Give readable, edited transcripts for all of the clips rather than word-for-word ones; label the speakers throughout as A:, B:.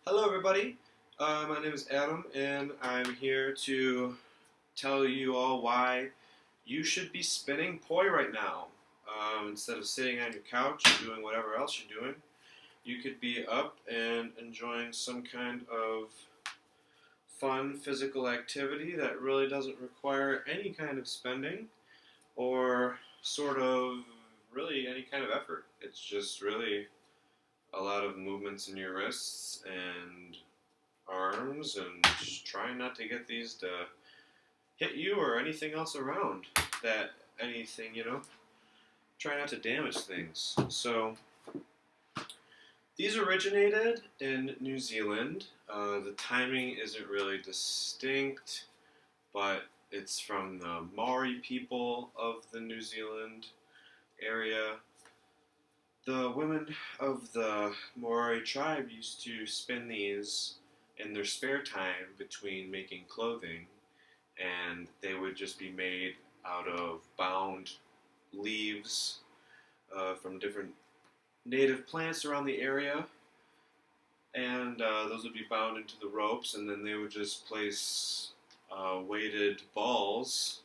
A: Hello, everybody. My name is Adam, and I'm here to tell you all why you should be spinning poi right now. Instead of sitting on your couch and doing whatever else you're doing, you could be up and enjoying some kind of fun physical activity that really doesn't require any kind of spending or sort of really any kind of effort. It's just really a lot of movements in your wrists and arms and just trying not to get these to hit you or anything else around that anything, try not to damage things. So these originated in New Zealand. The timing isn't really distinct, but it's from the Maori people of the New Zealand area. The women of the Maori tribe used to spin these in their spare time between making clothing, and they would just be made out of bound leaves from different native plants around the area, and those would be bound into the ropes, and then they would just place weighted balls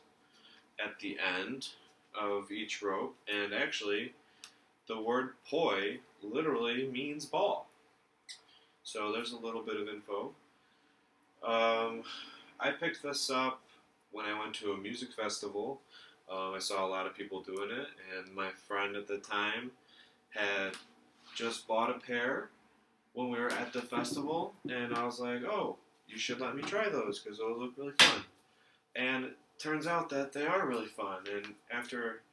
A: at the end of each rope, and actually the word poi literally means ball. So there's a little bit of info. I picked this up when I went to a music festival. I saw a lot of people doing it, and my friend at the time had just bought a pair when we were at the festival, and I was like, oh, you should let me try those because those look really fun. And it turns out that they are really fun, and after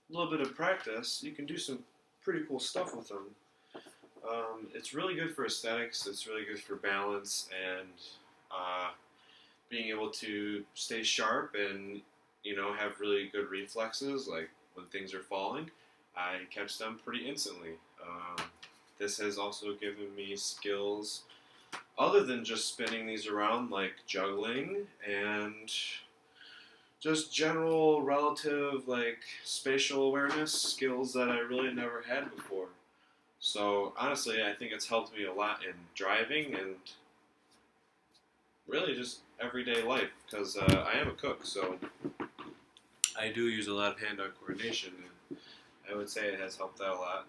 A: a little bit of practice, you can do some pretty cool stuff with them. It's really good for aesthetics, it's really good for balance, and being able to stay sharp and have really good reflexes. Like when things are falling, I catch them pretty instantly. This has also given me skills other than just spinning these around, like juggling and just general relative like spatial awareness skills that I really never had before. So honestly, I think it's helped me a lot in driving and really just everyday life because I am a cook, so I do use a lot of hand-eye coordination, and I would say it has helped out a lot.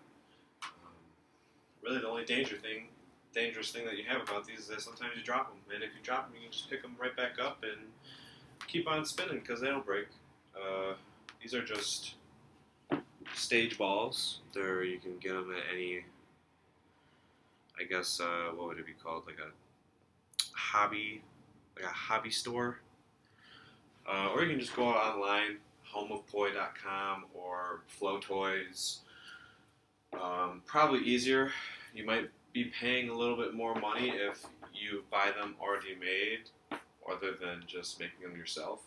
A: Really, the only dangerous thing that you have about these is that sometimes you drop them, and if you drop them, you can just pick them right back up and keep on spinning because they don't break. These are just stage balls. You can get them at any, I guess, what would it be called? Like a hobby store. Or you can just go out online, homeofpoi.com or Flow Toys. Probably easier. You might be paying a little bit more money if you buy them already made, other than just making them yourself.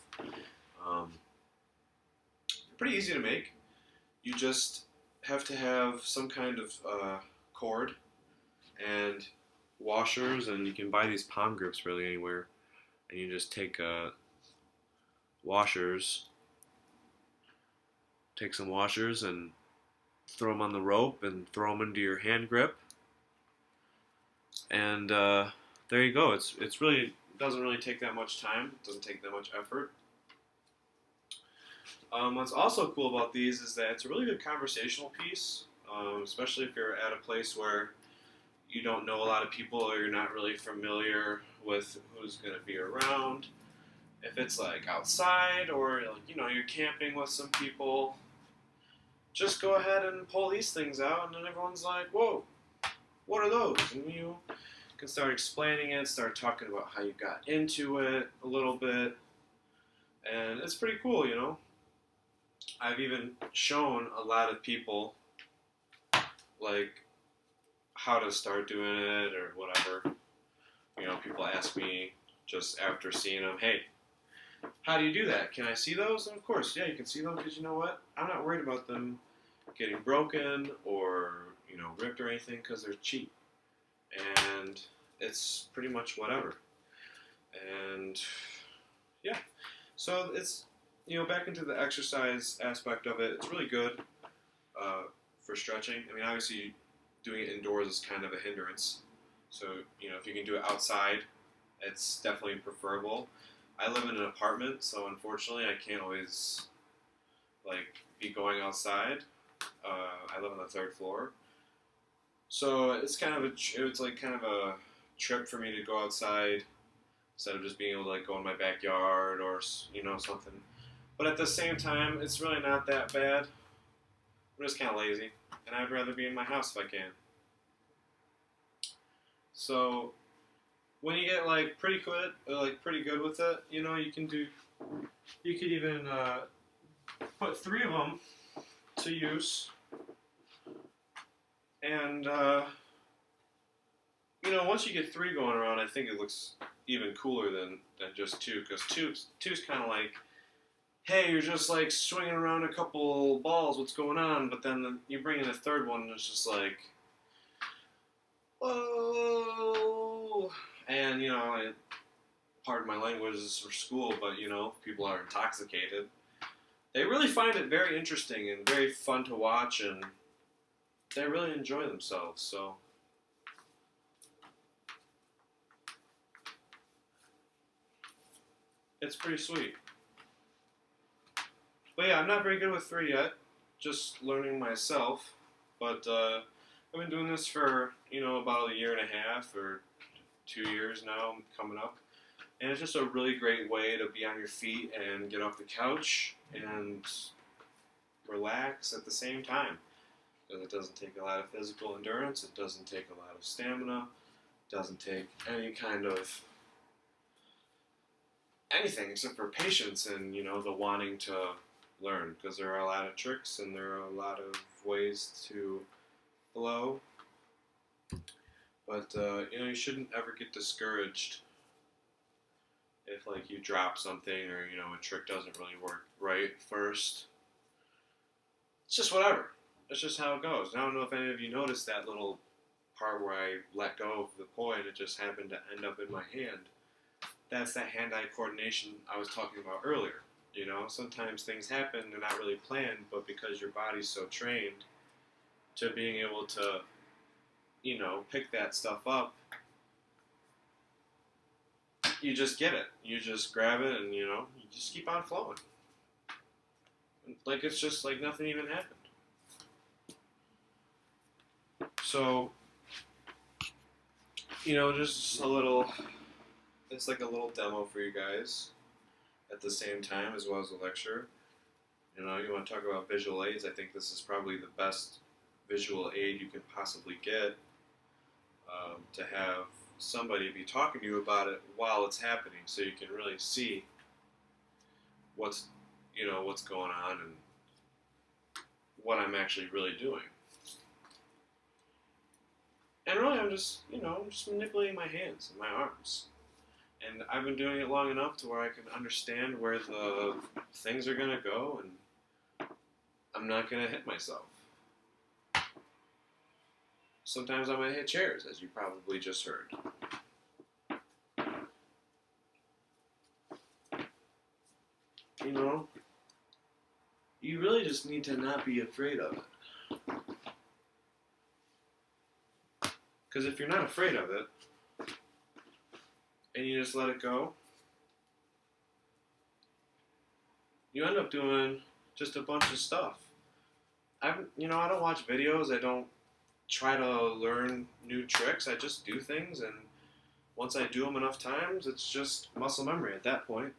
A: Pretty easy to make. You just have to have some kind of cord and washers, and you can buy these palm grips really anywhere. And you just take washers, take some washers and throw them on the rope and throw them into your hand grip, and there you go. It's really doesn't really take that much time. It doesn't take that much effort. What's also cool about these is that it's a really good conversational piece, especially if you're at a place where you don't know a lot of people or you're not really familiar with who's going to be around. If it's like outside or you're camping with some people, just go ahead and pull these things out, and then everyone's like, whoa, what are those? And you can start explaining it, start talking about how you got into it a little bit, and it's pretty cool. I've even shown a lot of people like how to start doing it or whatever. People ask me just after seeing them, hey, how do you do that? Can I see those? And of course, yeah, you can see them because you know what? I'm not worried about them getting broken or ripped or anything because they're cheap, and it's pretty much whatever. And yeah, so it's back into the exercise aspect of it. It's really good for stretching. I mean, obviously, doing it indoors is kind of a hindrance So, if you can do it outside, it's definitely preferable. I live in an apartment, so unfortunately I can't always be going outside. I live on the third floor, so it's kind of a trip for me to go outside instead of just being able to go in my backyard or something. But at the same time, it's really not that bad. I'm just kind of lazy, and I'd rather be in my house if I can. So when you get pretty good with it, you could even put 3 of them to use, and once you get 3 going around, I think it looks even cooler than just 2, because two's kind of like, hey, you're just swinging around a couple balls, what's going on? But then you bring in a third one, and it's just like, whoa, and pardon my language, this is for school, but people are intoxicated. They really find it very interesting and very fun to watch, and they really enjoy themselves. So it's pretty sweet. But yeah, I'm not very good with 3 yet. Just learning myself. But I've been doing this for about a year and a half or 2 years now, coming up. And it's just a really great way to be on your feet and get off the couch and relax at the same time. Because it doesn't take a lot of physical endurance, it doesn't take a lot of stamina, it doesn't take any kind of anything except for patience and, the wanting to learn. Because there are a lot of tricks and there are a lot of ways to flow. But, you shouldn't ever get discouraged if you drop something or a trick doesn't really work right first. It's just whatever. It's just how it goes. And I don't know if any of you noticed that little part where I let go of the poi and it just happened to end up in my hand. That's that hand-eye coordination I was talking about earlier. Sometimes things happen, they're not really planned, but because your body's so trained to being able to, pick that stuff up, you just get it. You just grab it and, you just keep on flowing. It's just like nothing even happened. So, just it's like a little demo for you guys at the same time as well as a lecture. You want to talk about visual aids, I think this is probably the best visual aid you can possibly get, to have somebody be talking to you about it while it's happening, so you can really see what's going on and what I'm actually really doing. And really, I'm just manipulating my hands and my arms. And I've been doing it long enough to where I can understand where the things are going to go, and I'm not going to hit myself. Sometimes I'm going to hit chairs, as you probably just heard. You really just need to not be afraid of it. Because if you're not afraid of it, and you just let it go, you end up doing just a bunch of stuff. I don't watch videos, I don't try to learn new tricks, I just do things, and once I do them enough times, it's just muscle memory at that point.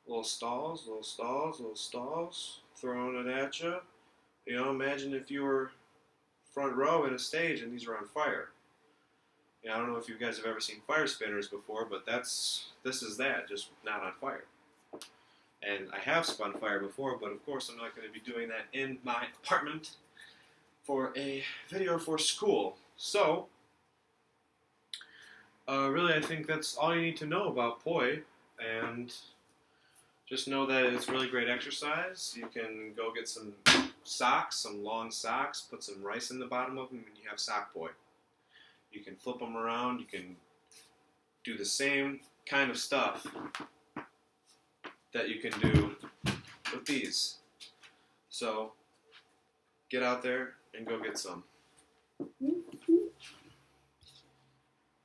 A: Little stalls, little stalls, little stalls, throwing it at you. Imagine if you were front row in a stage and these are on fire. I don't know if you guys have ever seen fire spinners before, but this is that, just not on fire. And I have spun fire before, but of course I'm not going to be doing that in my apartment for a video for school. So, really I think that's all you need to know about poi, and just know that it's really great exercise. You can go get some socks, some long socks, put some rice in the bottom of them, and you have sock poi. You can flip them around, you can do the same kind of stuff that you can do with these. So, get out there and go get some.